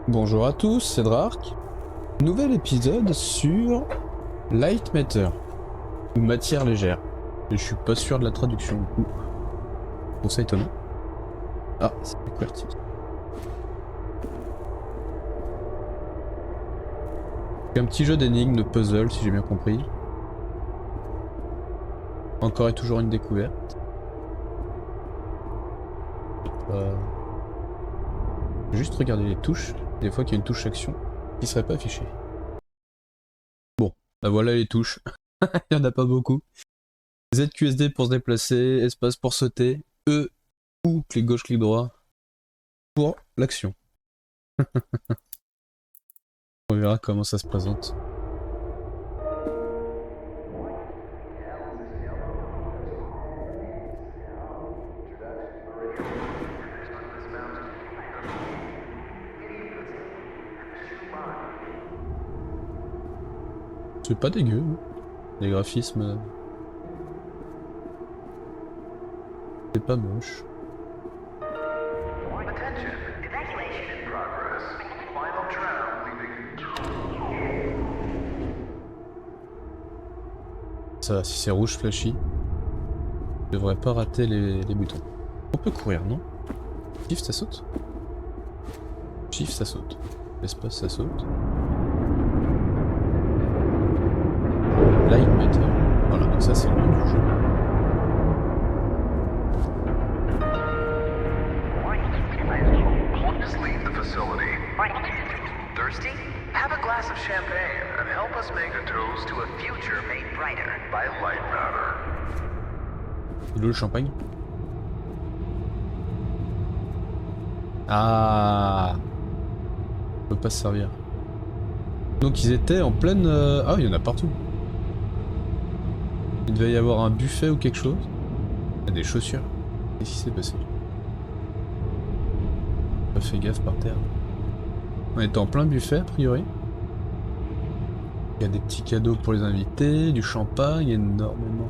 Bonjour à tous, c'est Drark. Nouvel épisode sur Light Matter, ou matière légère. Et je suis pas sûr de la traduction du coup. Bon, ça étonnant. Ah, c'est QWERTY. Un petit jeu d'énigmes, de puzzle, si j'ai bien compris. Encore et toujours une découverte. Juste regarder les touches. Des fois qu'il y a une touche action qui serait pas affichée. Bon, bah voilà les touches. Il y en a pas beaucoup. ZQSD pour se déplacer, espace pour sauter, E ou clic gauche, clic droit pour l'action. On verra comment ça se présente. C'est pas dégueu, hein. Les graphismes... C'est pas moche. Ça, si c'est rouge flashy, je devrais pas rater les boutons. On peut courir, non? Shift ça saute? Shift ça saute. Espace ça saute. Light Matter. Voilà, donc ça c'est le nom du jeu. Just leave the facility. Thirsty? Have a glass of champagne and help us make a toast to a future made brighter by light matter. Il est où le champagne? Ah, on peut pas se servir. Donc ils étaient en pleine... Ah, il y en a partout. Il devait y avoir un buffet ou quelque chose. Il y a des chaussures. Qu'est-ce qui s'est passé? Pas fait gaffe par terre. On était en plein buffet a priori. Il y a des petits cadeaux pour les invités, du champagne énormément.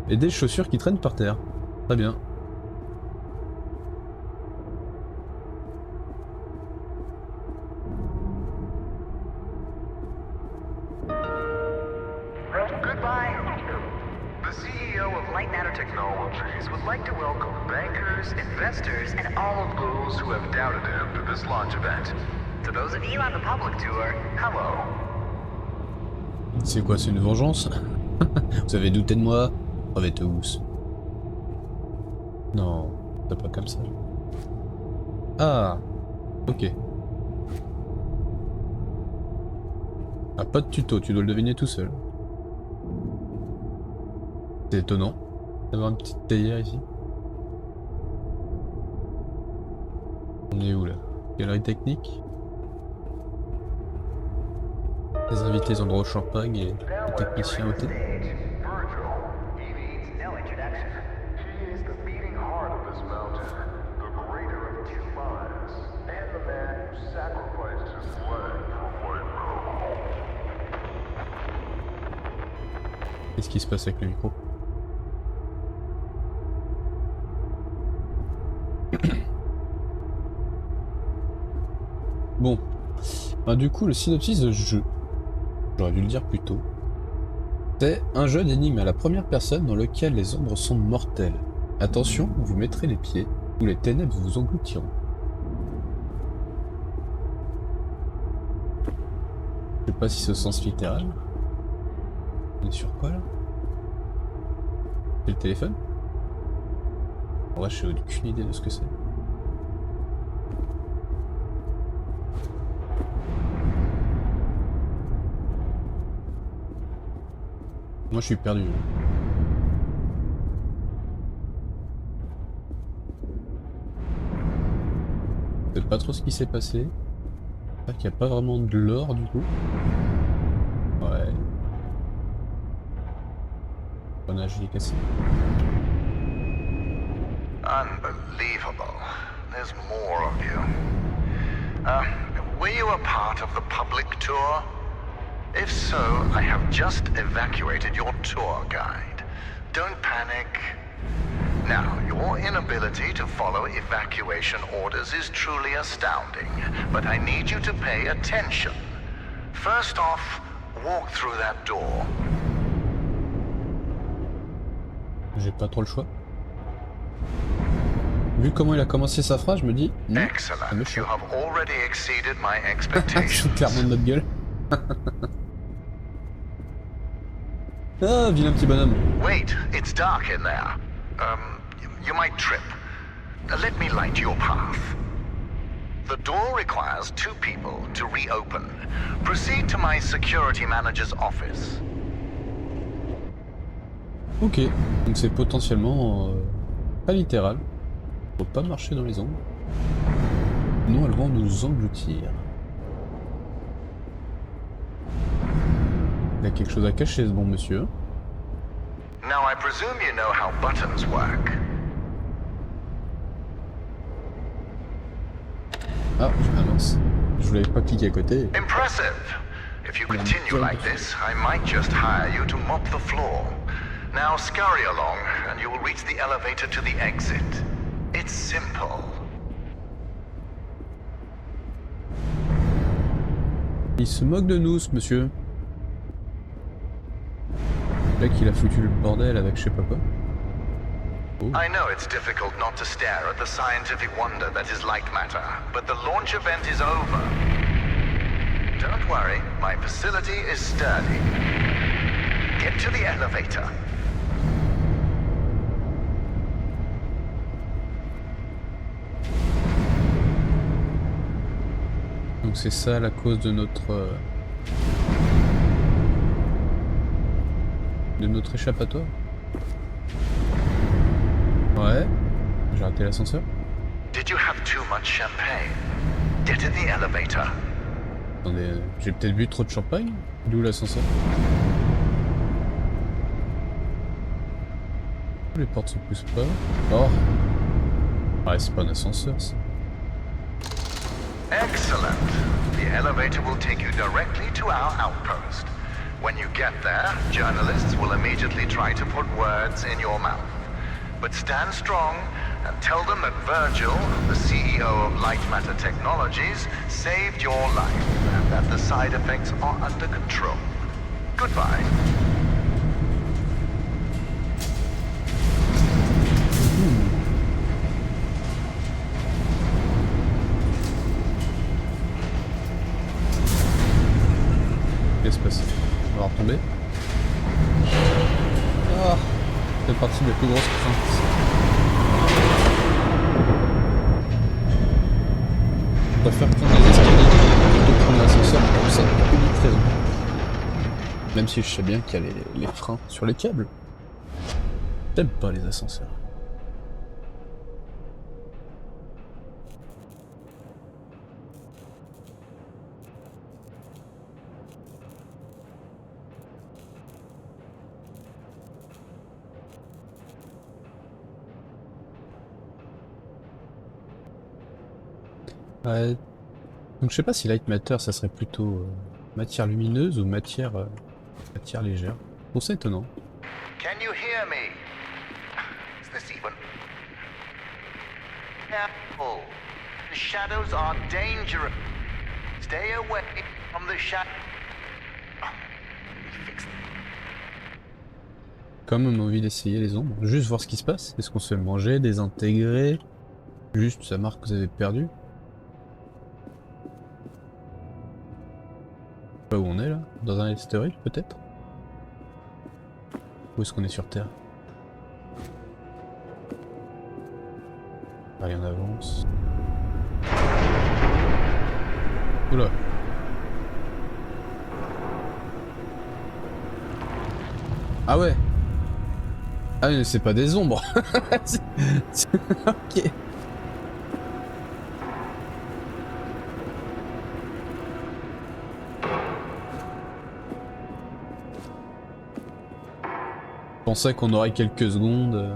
Et des chaussures qui traînent par terre. Très bien. Goodbye. The CEO of Light Matter Technologies would like to welcome bankers, investors, and all of those who have doubted him to this launch event. To those of you on the public tour, hello. C'est quoi, c'est une vengeance? Vous avez douté de moi? Crevez tous. Non, c'est pas comme ça. Ah, ok. Ah, pas de tuto, tu dois le deviner tout seul. C'est étonnant d'avoir une petite théière ici. On est où là? Galerie technique. Les invités ont droit au champagne et les techniciens au thé. Qu'est-ce qui se passe avec le micro? Bon. Ben, du coup, le synopsis de ce jeu, j'aurais dû le dire plus tôt, c'est un jeu d'énigmes à la première personne dans lequel les ombres sont mortelles. Attention, vous mettrez les pieds, ou les ténèbres vous engloutiront. Je sais pas si c'est au sens littéral. On est sur quoi là? C'est le téléphone? En vrai, je n'ai aucune idée de ce que c'est. Moi, je suis perdu. Je sais pas trop ce qui s'est passé. J'espère qu'il n'y a pas vraiment de l'or du coup. Ouais. Grenage, il est cassé. Unbelievable. There's more of you. Were you a part of the public tour? If so, I have just evacuated your tour guide. Don't panic. Now, your inability to follow evacuation orders is truly astounding, but I need you to pay attention. First off, walk through that door. J'ai pas trop le choix. Vu comment il a commencé sa phrase, je me dis... Excellent. You have already exceeded my Je expectations. suis clairement de notre gueule. Ah, vilain petit bonhomme. Wait, it's dark in there. You might trip. Let me light your path. The door requires 2 people to reopen. Proceed to my security manager's office. Ok, donc c'est potentiellement pas littéral. Faut pas marcher dans les ombres. Non, elles vont nous engloutir. Il y a quelque chose à cacher, ce bon monsieur. Now I presume you know how buttons work. Ah, mince. Je voulais pas cliquer à côté. Impressive. If you continue like this, I might just hire you to mop the floor. Now scurry along, and you will reach the elevator to the exit. It's simple. Il se moque de nous, ce monsieur. Là qu'il a foutu le bordel avec je sais pas quoi. Oh. I know it's difficult not to stare at the scientific wonder that is light matter, but the launch event is over. Don't worry, my facility is sturdy. Get to the elevator. Donc c'est ça la cause de notre échappatoire. Ouais, j'ai raté l'ascenseur. Did you have too much champagne? Get in the elevator. Attendez, j'ai peut-être bu trop de champagne? D'où l'ascenseur? Les portes se poussent pas. Oh! Ouais, c'est pas un ascenseur ça. Excellent. The elevator will take you directly to our outpost. When you get there, journalists will immediately try to put words in your mouth. But stand strong and tell them that Virgil, the CEO of Light Matter Technologies, saved your life and that the side effects are under control. Goodbye. Qu'est-ce qui se passe? On va retomber. Ah, c'est partie de la plus grosse crainte. Je préfère prendre les escaliers plutôt que prendre l'ascenseur pour ça, pour unique raison. Même si je sais bien qu'il y a les freins sur les câbles. J'aime pas les ascenseurs. Ouais. Donc je sais pas si Light Matter ça serait plutôt matière lumineuse ou matière légère. Bon, c'est étonnant. Can you hear me? Is this even? Careful. The shadows are dangerous. Stay away from the shadow. Quand même envie d'essayer les ombres, juste voir ce qui se passe. Est-ce qu'on se fait manger, désintégrer? Juste ça marque que vous avez perdu. Pas où on est là? Dans un astéroïde peut-être? Où est-ce qu'on est sur Terre? Allez, on avance. Oula. Ah ouais. Ah mais c'est pas des ombres. Ok. Je pensais qu'on aurait quelques secondes.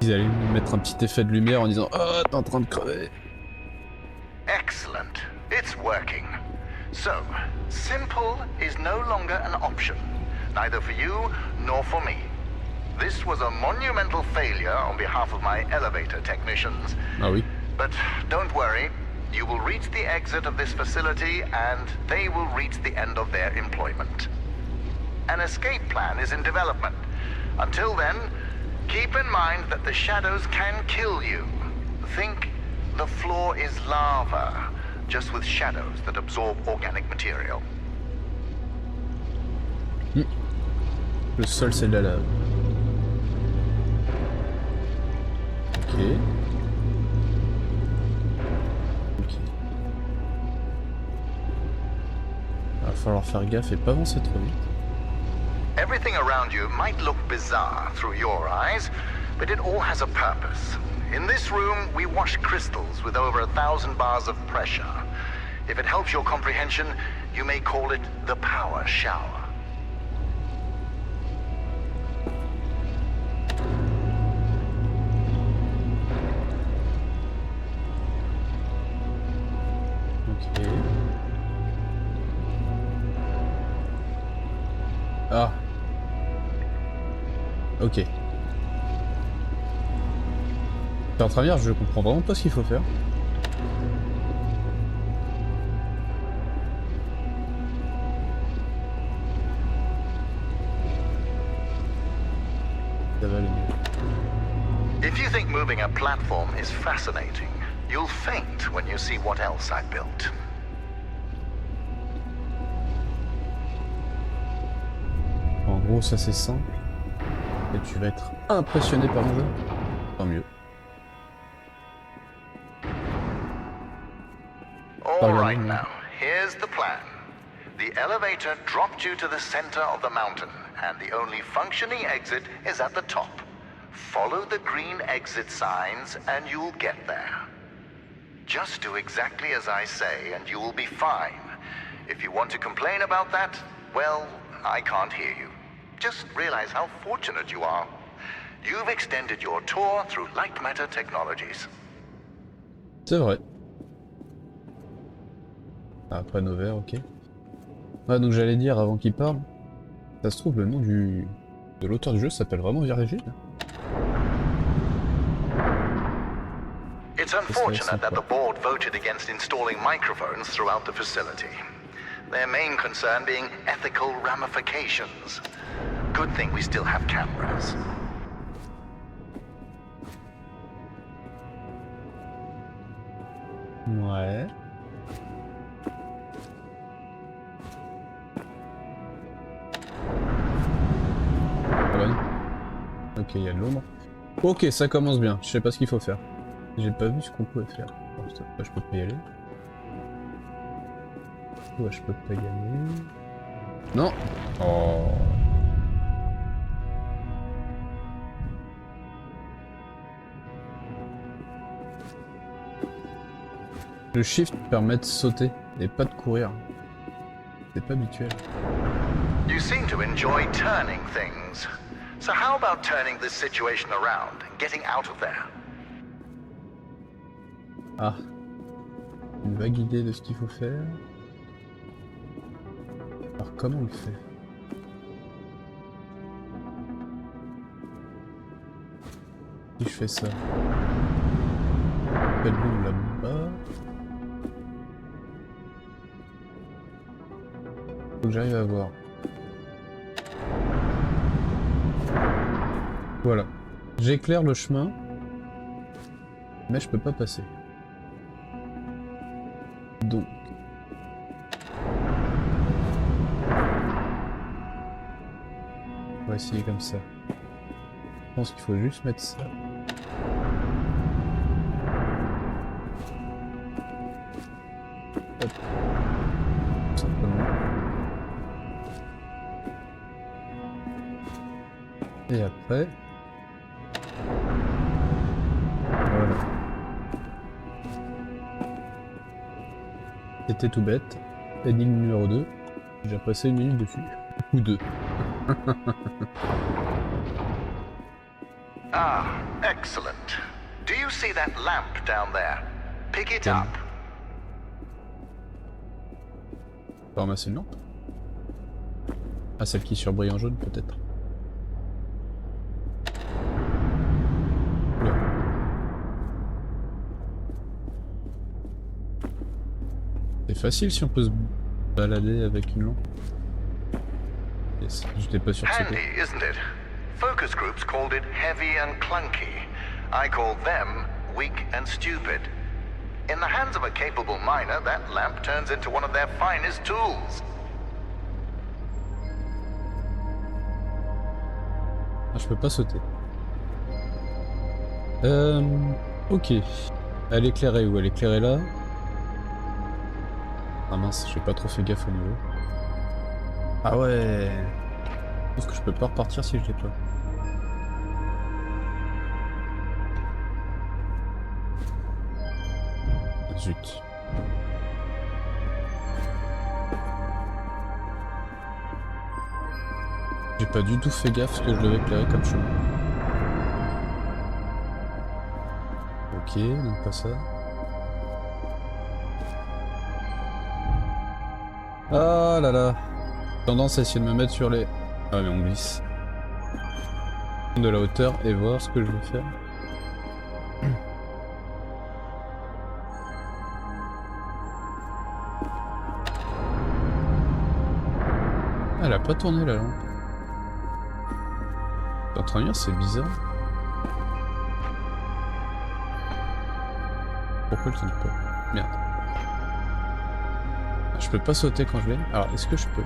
Ils allaient nous mettre un petit effet de lumière en disant « Oh, t'es en train de crever !» Excellent. It's working. So, simple is no longer an option, neither for you nor for me. This was a monumental failure on behalf of my elevator technicians. Ah oui. But don't worry, you will reach the exit of this facility and they will reach the end of their employment. An escape plan is in development. Until then, keep in mind that the shadows can kill you. Think the floor is lava, just with shadows that absorb organic material. Le sol c'est de la lave. Ok. Ok. Va falloir faire gaffe et pas avancer trop vite. Everything around you might look bizarre through your eyes, but it all has a purpose. In this room, we wash crystals with over 1,000 bars of pressure. If it helps your comprehension, you may call it the power shower. Ok. Ah. Ok. En travers, je comprends vraiment pas ce qu'il faut faire. Ça va aller mieux. If you think moving a platform is fascinating, you'll faint when you see what else I built. En gros, ça c'est simple. Et tu vas être impressionné par mon jeu. Tant mieux. All right now, here's the plan. The elevator dropped you to the center of the mountain, and the only functioning exit is at the top. Follow the green exit signs and you'll get there. Just do exactly as I say and you will be fine. If you want to complain about that, well, I can't hear you. Just realize how fortunate you are. You've extended your tour through light matter technologies. C'est vrai. Ah, panneau vert, ok. Ah, donc j'allais dire avant qu'il parle, ça se trouve le nom de l'auteur du jeu s'appelle vraiment Virgile. It's unfortunate that the board voted against installing microphones throughout the facility. Their main concern being ethical ramifications. Good thing we still have cameras. Ouais. Voilà. Ok, il y a de l'ombre. Ok, ça commence bien. Je sais pas ce qu'il faut faire. J'ai pas vu ce qu'on pouvait faire. Bon, ça, là, je peux pas y aller. Ouais, je peux pas y aller. Non. Oh. Le shift permet de sauter et pas de courir. C'est pas habituel. You seem to enjoy turning things. So how about turning this situation around and getting out of there? Ah. Une vague idée de ce qu'il faut faire. Alors comment on le fait? Si je fais ça. Quel boum là-bas. Faut que j'arrive à voir. Voilà. J'éclaire le chemin. Mais je peux pas passer. Donc. On va essayer comme ça. Je pense qu'il faut juste mettre ça. Hop. Simplement. Et après. Voilà. C'était tout bête. Énigme numéro 2. J'ai déjà passé 1 minute dessus. Ou 2. Ah, excellent. Do you see that lamp down there? Pick it up. On va ramasser une lampe. Ah, celle qui surbrille en jaune, peut-être. Oula. C'est facile si on peut se balader avec une lampe. Yes. J'étais pas sûr que Handy, c'était. isn't it? Focus groups called it heavy and clunky. I called them weak and stupid. In the hands of a capable miner, that lamp turns into one of their finest tools. Ah, je peux pas sauter. Ok. Elle est éclairée où? Elle est éclairée là. Ah mince, j'ai pas trop fait gaffe au niveau. Ah ouais. Sauf que je peux pas repartir si je l'ai pas. Ah, zut. J'ai pas du tout fait gaffe ce que je devais éclairer comme chemin. Ok, donc pas ça. Ah là là. Tendance à essayer de me mettre sur les... Ah mais on glisse. De la hauteur et voir ce que je vais faire. Ah, elle a pas tourné la lampe. T'es en train de dire, c'est bizarre. Pourquoi elle tourne pas? Merde. Ah, je peux pas sauter quand je l'ai. Alors, est-ce que je peux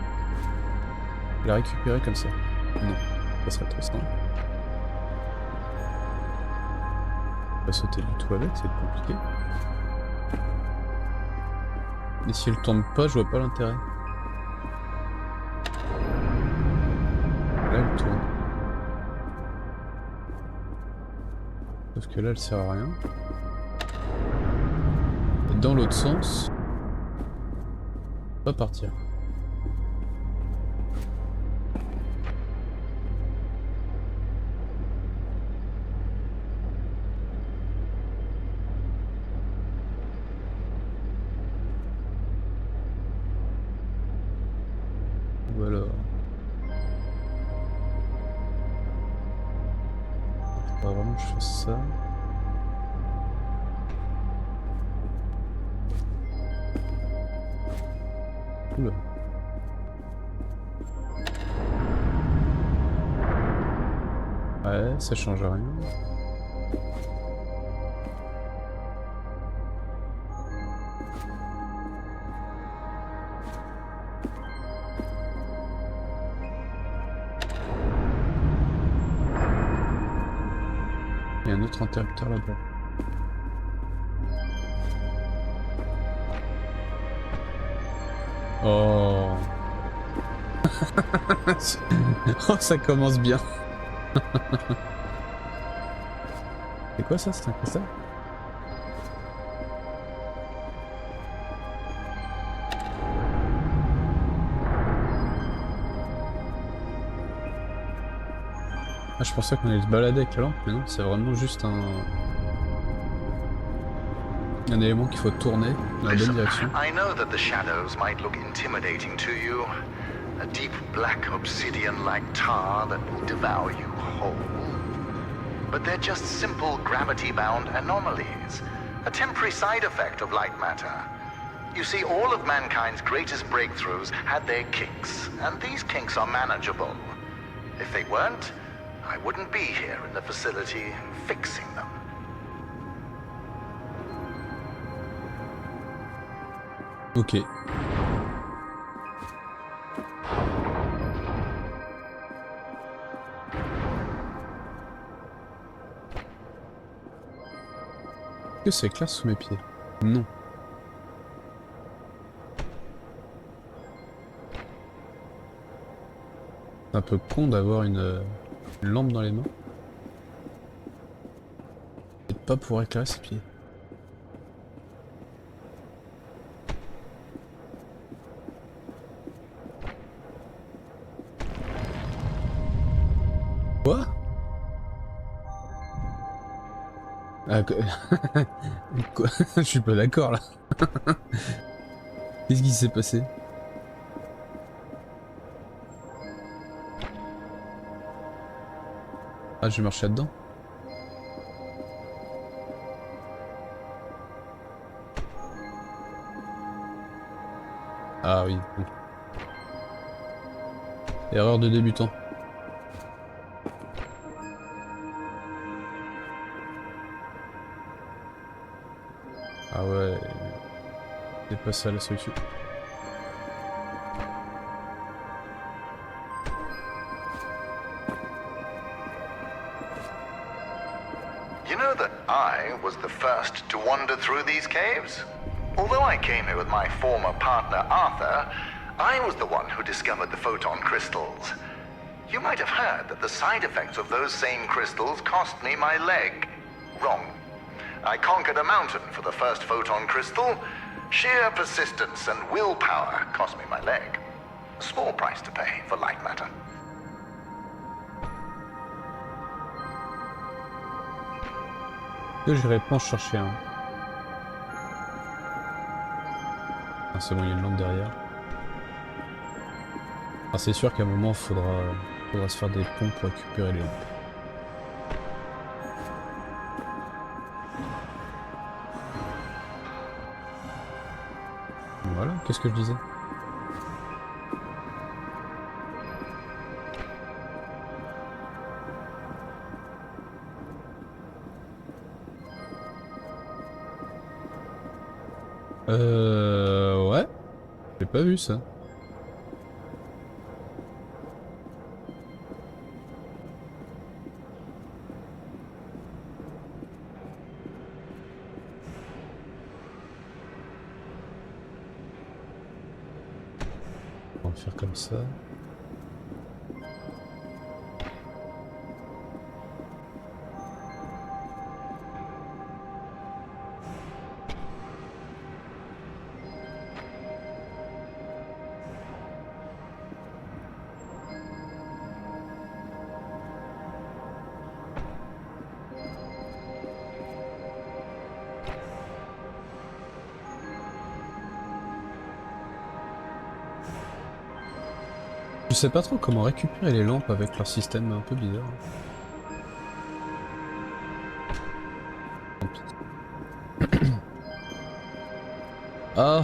la récupérer comme ça? Non, ça serait trop simple. Pas sauter du tout avec, c'est compliqué. Et si elle tourne pas, je vois pas l'intérêt. Là, elle tourne. Sauf que là, elle sert à rien. Et dans l'autre sens, on va partir. Ou alors... Faut vraiment que je fasse ça. Oula. Ouais, ça change rien. Il y a un autre interrupteur là-bas. Oh. Oh, ça commence bien. C'est quoi ça? C'est un cristal? Ah, je pensais qu'on allait se balader avec la lampe, mais non, c'est vraiment juste un élément qu'il faut tourner dans la bonne direction. I know that the shadows might look intimidating to you. A deep black obsidian-like tar that will devour you whole. But they're just simple gravity-bound anomalies. A temporary side effect of light matter. You see, all of mankind's greatest breakthroughs had their kinks, and these kinks are manageable. If they weren't, I wouldn't be here in the facility fixing them. Ok. Est-ce que c'est clair sous mes pieds? Non. C'est un peu con d'avoir une lampe dans les mains. Et de pas pouvoir éclairer ses pieds. Quoi? Ah, quoi? Je suis pas d'accord là. Qu'est-ce qui s'est passé? Ah, je vais marcher là-dedans. Ah oui, bon. Erreur de débutant. Ah ouais, c'est pas ça la solution. You know that I was the first to wander through these caves? Although I came here with my former partner Arthur, I was the one who discovered the photon crystals. You might have heard that the side effects of those same crystals cost me my leg. Wrong. I conquered a mountain for the first photon crystal. Sheer persistence and willpower cost me my leg. A small price to pay for light matter. Que j'irai pas en chercher un. Ah, c'est bon, il y a une lampe derrière. Ah, c'est sûr qu'à un moment, faudra se faire des ponts pour récupérer les lampes. Voilà, qu'est-ce que je disais? Ouais. J'ai pas vu ça. On va faire comme ça. Je sais pas trop comment récupérer les lampes avec leur système un peu bizarre. Tant pis. Ah.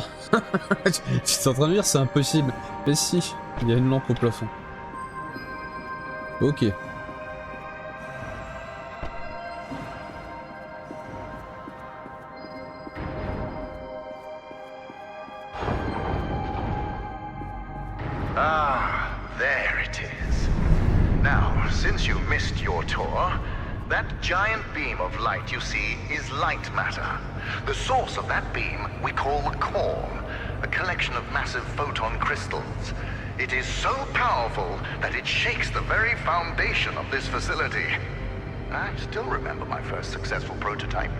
Tu es en train de dire c'est impossible. Mais si, il y a une lampe au plafond. Ok. Ah, there it is. Now, since you missed your tour, that giant beam of light you see is light matter. The source of that beam we call the core, a collection of massive photon crystals. It is so powerful that it shakes the very foundation of this facility. I still remember my first successful prototype.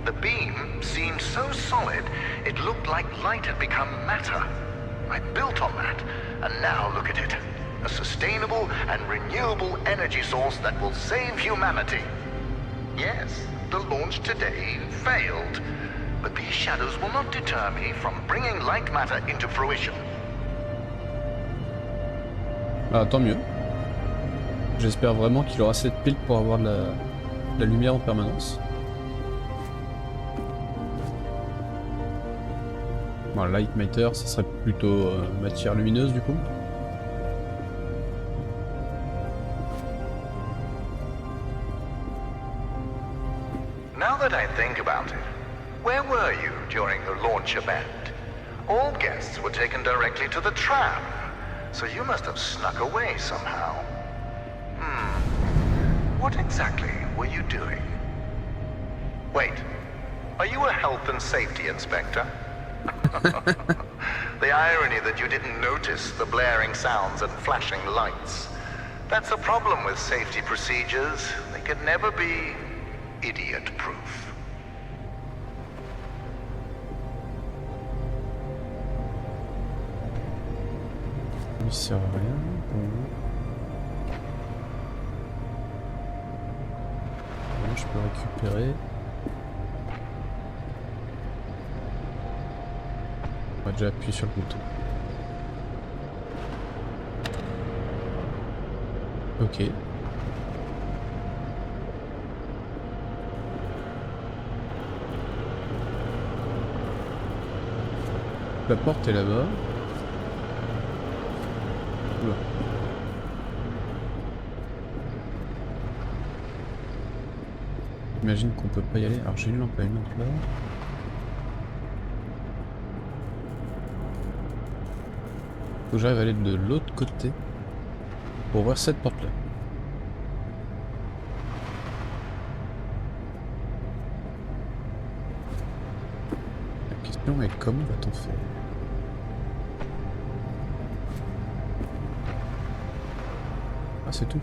The beam seemed so solid, it looked like light had become matter. I built on that, and now look at it. A sustainable and renewable energy source that will save humanity. Yes, the launch today failed, but these shadows will not deter me from bringing light matter into fruition. Ah, tant mieux. J'espère vraiment qu'il aura assez de piles pour avoir de la lumière en permanence. Bon, light matter, ça serait plutôt matière lumineuse du coup. Now that I think about it, where were you during the launch event? All guests were taken directly to the tram, so you must have snuck away somehow. What exactly were you doing? Wait, are you a health and safety inspector? The irony that you didn't notice the blaring sounds and flashing lights. That's a problem with safety procedures. They could never be idiot-proof. Il sert à rien. Bon, je peux récupérer. On va déjà appuyer sur le bouton. Ok. La porte est là-bas. Oula. J'imagine qu'on peut pas y aller. Alors j'ai une lampe à une lampe là. Faut que j'arrive à aller de l'autre côté pour ouvrir cette porte là. La question est comment va-t-on faire? Ah c'est tout.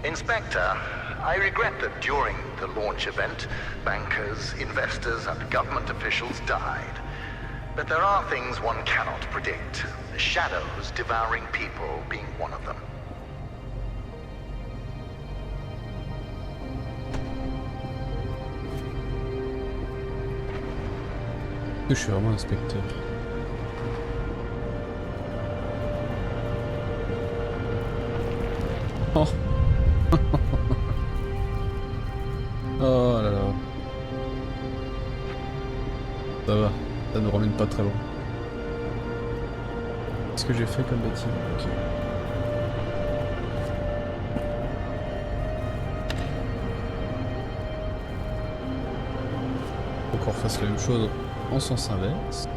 Inspector, I regret that during the launch event, bankers, investors, and government officials died. But there are things one cannot predict. The shadows devouring people being one of them. Je suis vraiment inspecteur. Oh. Oh là là. Ça va, ça nous ramène pas très loin. Qu'est-ce que j'ai fait comme bâtiment? Ok. Faut qu'on refasse la même chose en sens inverse.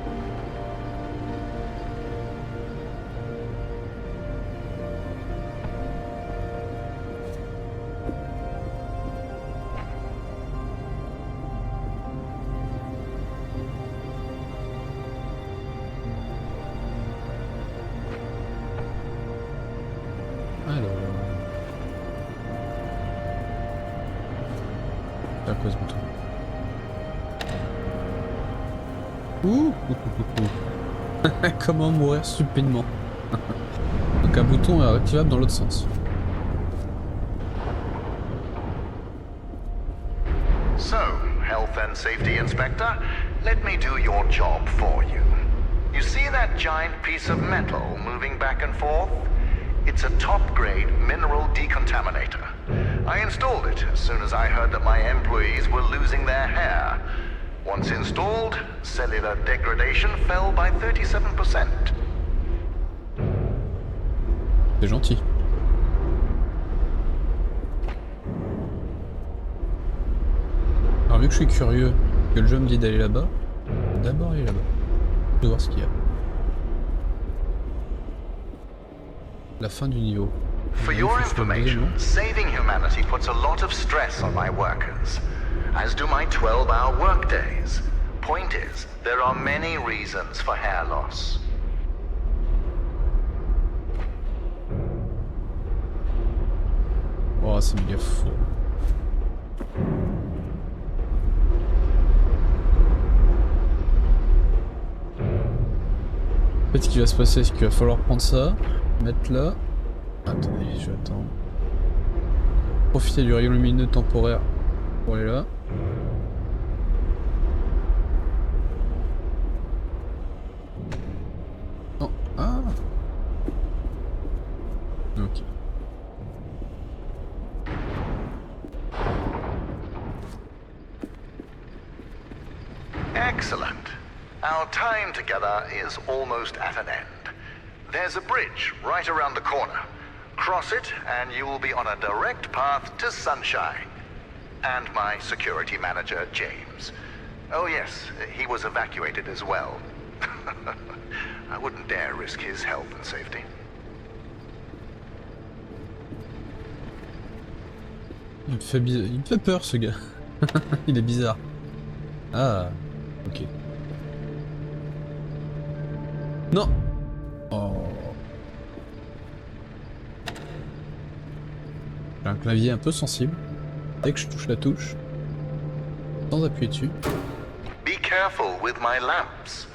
C'est à quoi ce bouton? Ouh. Comment mourir stupidement? Donc un bouton est activable dans l'autre sens. So, Health and Safety Inspector, let me do your job for you. You see that giant piece of metal moving back and forth? It's a top-grade mineral decontaminator. I installed it as soon as I heard that my employees were losing their hair. Once installed, cellular degradation fell by 37%. C'est gentil. Alors vu que je suis curieux, que le jeu me dit d'aller là-bas, d'abord aller là-bas. Je vais voir ce qu'il y a. La fin du niveau. For your information, saving humanity puts a lot of stress on my workers, as do my 12-hour workdays. Point is, there are many reasons for hair loss. Oh, c'est méga fou. En fait, ce qui va se passer, c'est qu'il va falloir prendre ça, mettre là. Attendez, je vais attendre. Profiter du rayon lumineux temporaire pour aller là. Non, ah. Ok. Excellent. Our time together is almost at an end. There's a bridge right around the corner. Cross it and you will be on a direct path to Sunshine. And my security manager, James. Oh yes, he was evacuated as well. I wouldn't dare risk his health and safety. Il me fait peur ce gars. Il est bizarre. Ah, ok. Non. Oh. J'ai un clavier un peu sensible. Dès que je touche la touche, sans appuyer dessus. Be careful with my lamps.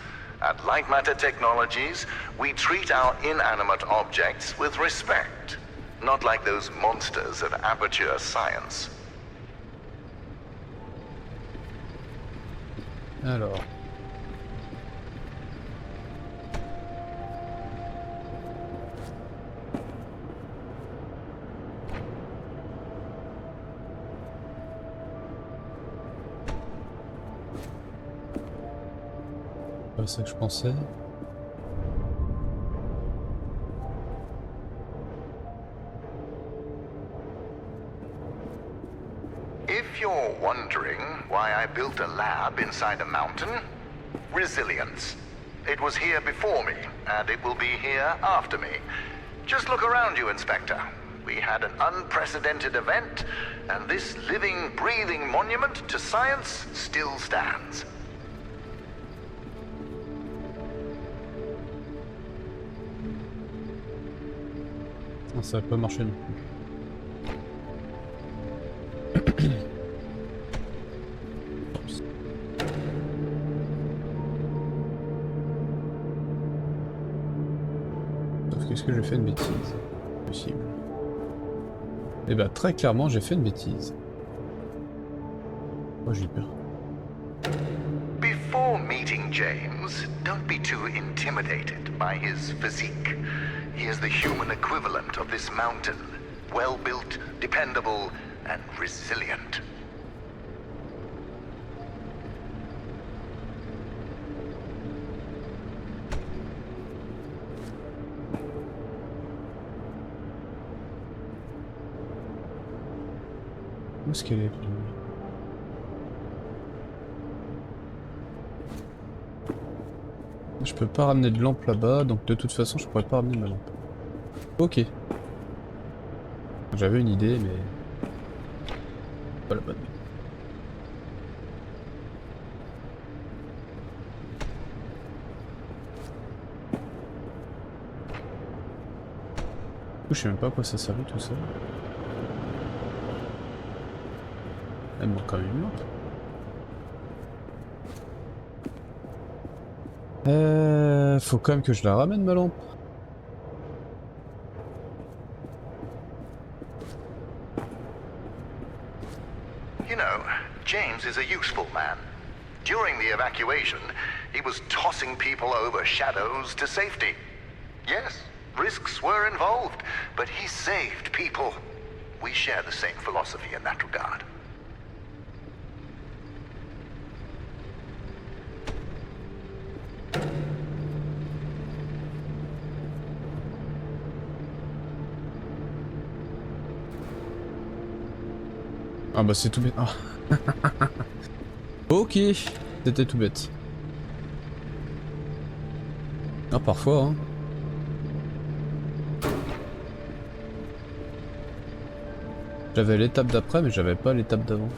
At Light Matter Technologies, we treat our inanimate objects with respect. Not like those monsters at Aperture Science. Alors. C'est ça que je pensais. If you're wondering why I built a lab inside a mountain, resilience. It was here before me, and it will be here after me. Just look around you, Inspector. We had an unprecedented event, and this living, breathing monument to science still stands. Ah, ça va pas marcher non plus. Sauf qu'est-ce que j'ai fait une bêtise? Possible. Eh ben très clairement j'ai fait une bêtise. Oh j'ai peur. Before meeting James, don't be too intimidated by his physique. He is the human equivalent of this mountain. Well-built, dependable, and resilient. Où est-ce qu'elle est? Je peux pas ramener de lampe là-bas, donc de toute façon je pourrais pas ramener ma lampe. Ok. J'avais une idée, mais pas la bonne. Je sais même pas à quoi ça servait tout ça. Elle manque quand même une lampe. Faut quand même que je la ramène ma lampe. You know, James is a useful man. During the evacuation, he was tossing people over shadows to safety. Yes, risks were involved, but he saved people. We share the same philosophy in that regard. Ah bah c'est tout bête. Ah. Ok, c'était tout bête. Ah parfois hein. J'avais l'étape d'après mais j'avais pas l'étape d'avant.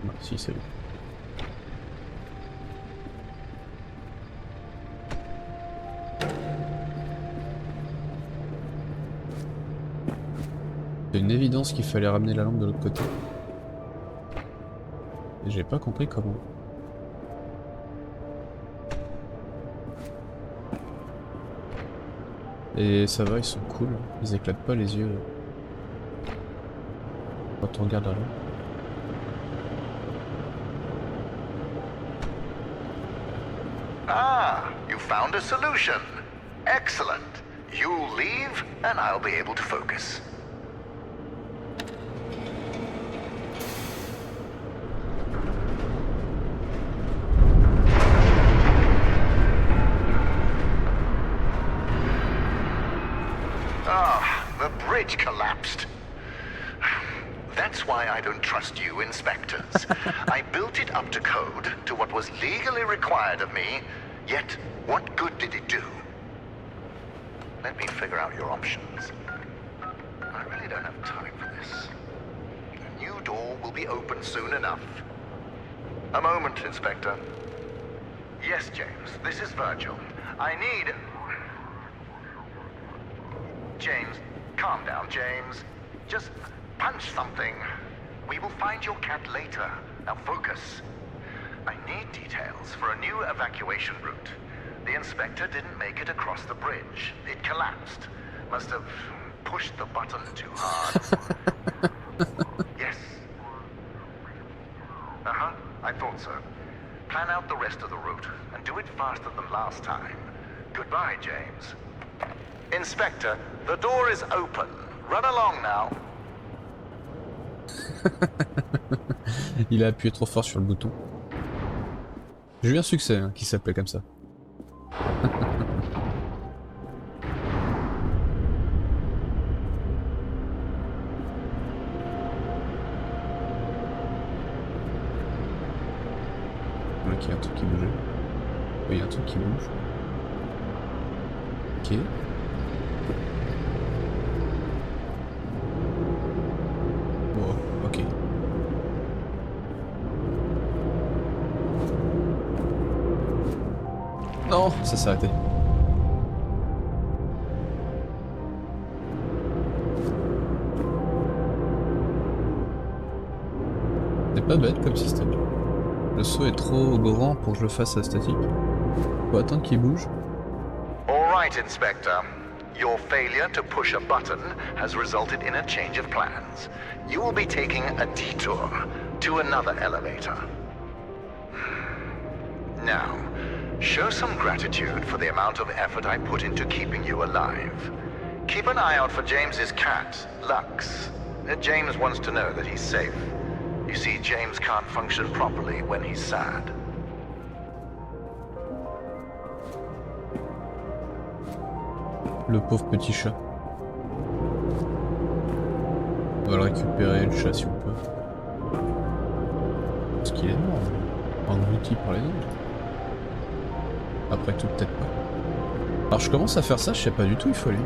Bah, si c'est bon. C'est une évidence qu'il fallait ramener la lampe de l'autre côté. Et j'ai pas compris comment. Et ça va, ils sont cool. Ils éclatent pas les yeux quand on regarde la lampe. Ah, you found a solution. Excellent. You leave, and I'll be able to focus. Ah, the bridge collapsed. That's why I don't trust you, inspectors. I built it up to code, to what was legally required of me, yet what good did it do? Let me figure out your options. I really don't have time for this. The new door will be open soon enough. A moment, Inspector. Yes, James, this is Virgil. I need... James, calm down, James. Just punch something. We will find your cat later. Now focus. I need details for a new evacuation route. The inspector didn't make it across the bridge. It collapsed. Must have pushed the button too hard. Yes. Uh-huh, I thought so. Plan out the rest of the route, and do it faster than last time. Goodbye, James. Inspector, the door is open. Run along now. Il a appuyé trop fort sur le bouton. J'ai eu un succès hein, qui s'appelait comme ça. Ok, il y a un truc qui bougeait. Oui, il y a un truc qui bouge. Ok. Wow, ok. Non, ça s'est arrêté. C'est pas bête comme système. Le saut est trop grand pour que je le fasse à statique. Faut attendre qu'il bouge. All right, Inspector. Your failure to push a button has resulted in a change of plans. You will be taking a detour to another elevator. Now, show some gratitude for the amount of effort I put into keeping you alive. Keep an eye out for James's cat, Lux. James wants to know that he's safe. You see, James can't function properly when he's sad. Le pauvre petit chat. On va le récupérer, le chat, si on peut. Parce qu'il est mort, englouti par les autres. Après tout, peut-être pas. Alors je commence à faire ça, je sais pas du tout, il faut aller.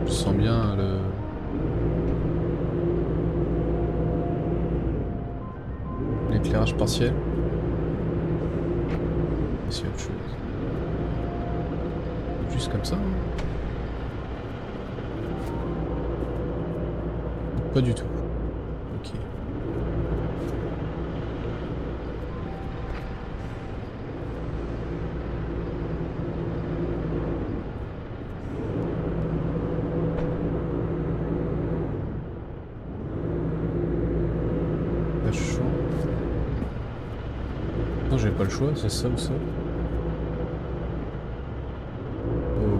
Je sens bien l'éclairage partiel. C'est autre chose. Juste comme ça. Hein. Pas du tout. Ok. Non, j'ai pas le choix, c'est ça ou ça.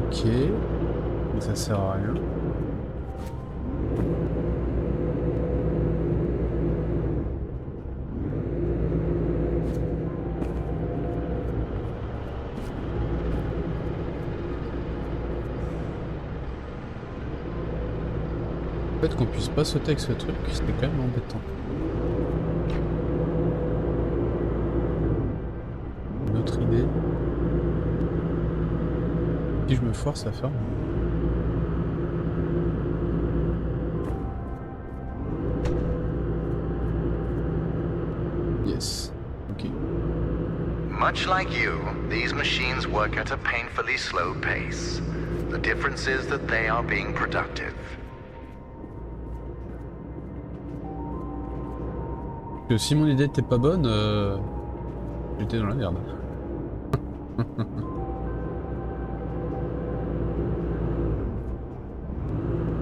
Ok. Mais ça sert à rien. En fait, qu'on puisse pas sauter avec ce truc, c'était quand même embêtant. Une autre idée. Si je me foire, ça ferme. Yes. Ok. Much like you, these machines work at a painfully slow pace. The difference is that they are being productive. Que si mon idée était pas bonne, j'étais dans la merde.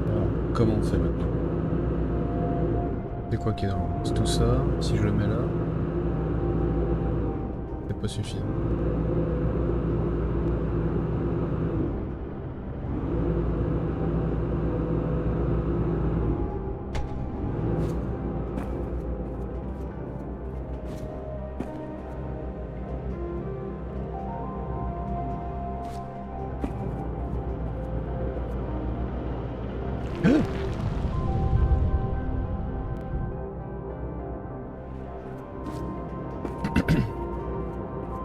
Alors, comment on fait maintenant? C'est quoi qui est dans le... C'est tout ça, si je le mets là... C'est pas suffisant.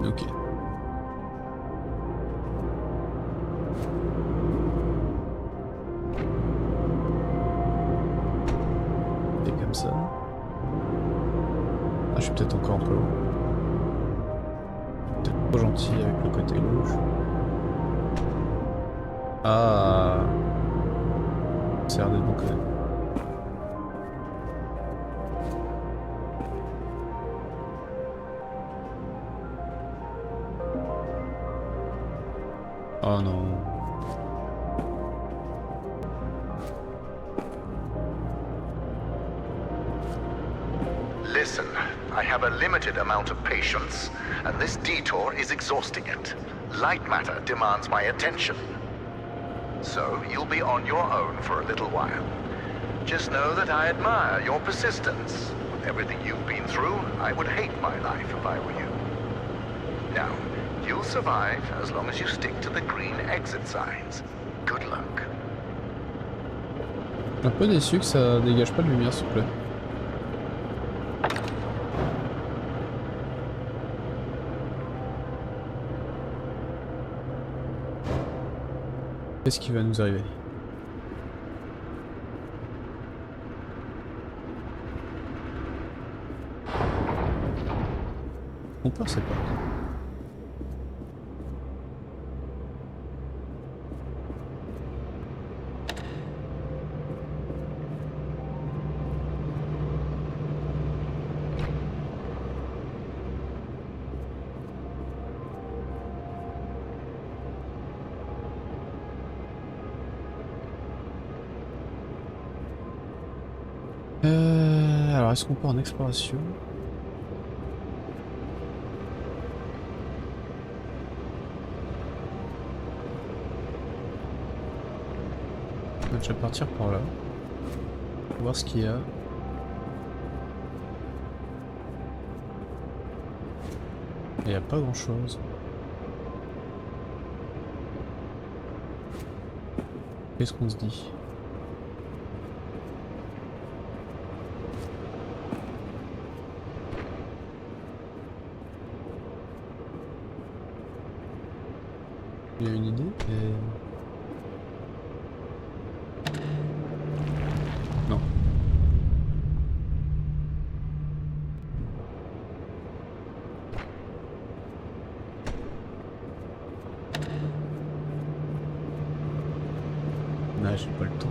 Ok. comme ça. Ah, je suis peut-être encore un peu loin. Peut-être trop gentil avec le côté gauche. Ah, ça a l'air d'être bon quand même. Oh non. Listen, I have a limited amount of patience, and this detour is exhausting it. Light matter demands my attention. So, you'll be on your own for a little while. Just know that I admire your persistence. With everything you've been through, I would hate my life if I were you. Now, you'll survive as long as you stick to the green exit signs. Good luck. Un peu déçu que ça dégage pas de lumière, s'il te plaît. Qu'est-ce qui va nous arriver? On peur, c'est pas. Alors, est-ce qu'on part en exploration? On va déjà partir par là. Voir ce qu'il y a. Il n'y a pas grand chose. Qu'est-ce qu'on se dit? Il y a une idée Non. Non, j'ai pas le temps.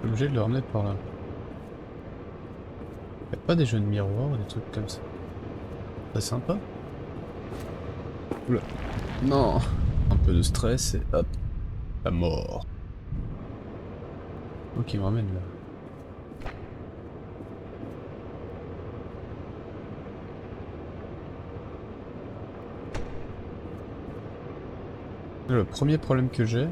Obligé de le ramener par là. Y'a pas des jeux de miroir ou des trucs comme ça? C'est sympa. Oula. Non. Un peu de stress et hop. La mort. Ok, il me ramène là. Le premier problème que j'ai...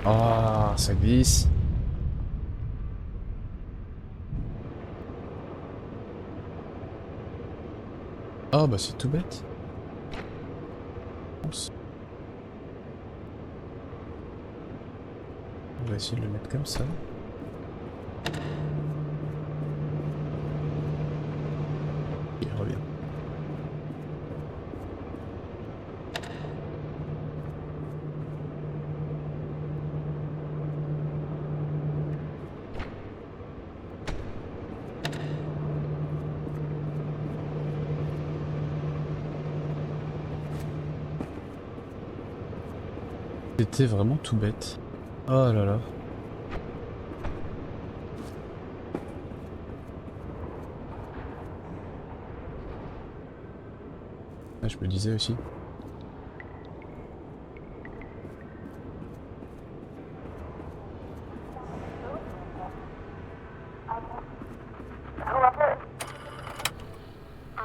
Ah, ça glisse. Ah bah c'est tout bête. On va essayer de le mettre comme ça. Il revient. C'était vraiment tout bête. Oh là là. Ah, je me disais aussi.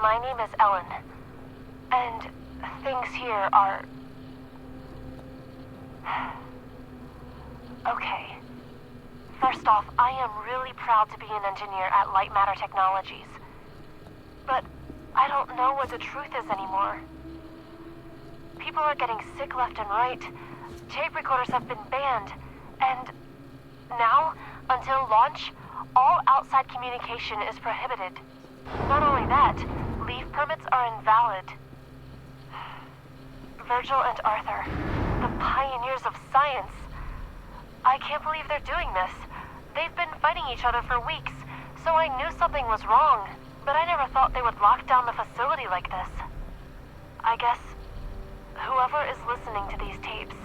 My name is Ellen, and things here are... Okay. First off, I am really proud to be an engineer at Light Matter Technologies. But I don't know what the truth is anymore. People are getting sick left and right. Tape recorders have been banned. And now, until launch, all outside communication is prohibited. Not only that, leave permits are invalid. Virgil and Arthur, the pioneers of science. I can't believe they're doing this. They've been fighting each other for weeks, so I knew something was wrong. But I never thought they would lock down the facility like this. I guess whoever is listening to these tapes,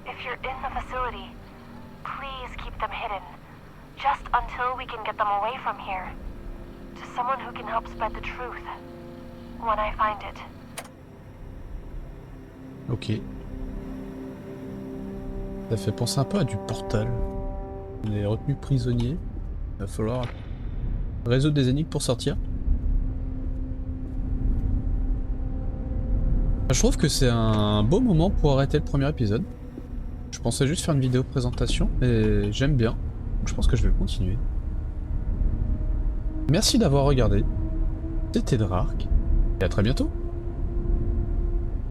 if you're in the facility, please keep them hidden. Just until we can get them away from here. To someone who can help spread the truth. When I find it. Ok. Ça fait penser un peu à du Portal. On est retenu prisonnier. Il va falloir résoudre des énigmes pour sortir. Je trouve que c'est un beau moment pour arrêter le premier épisode. Je pensais juste faire une vidéo présentation et j'aime bien. Donc je pense que je vais le continuer. Merci d'avoir regardé. C'était Drark et à très bientôt.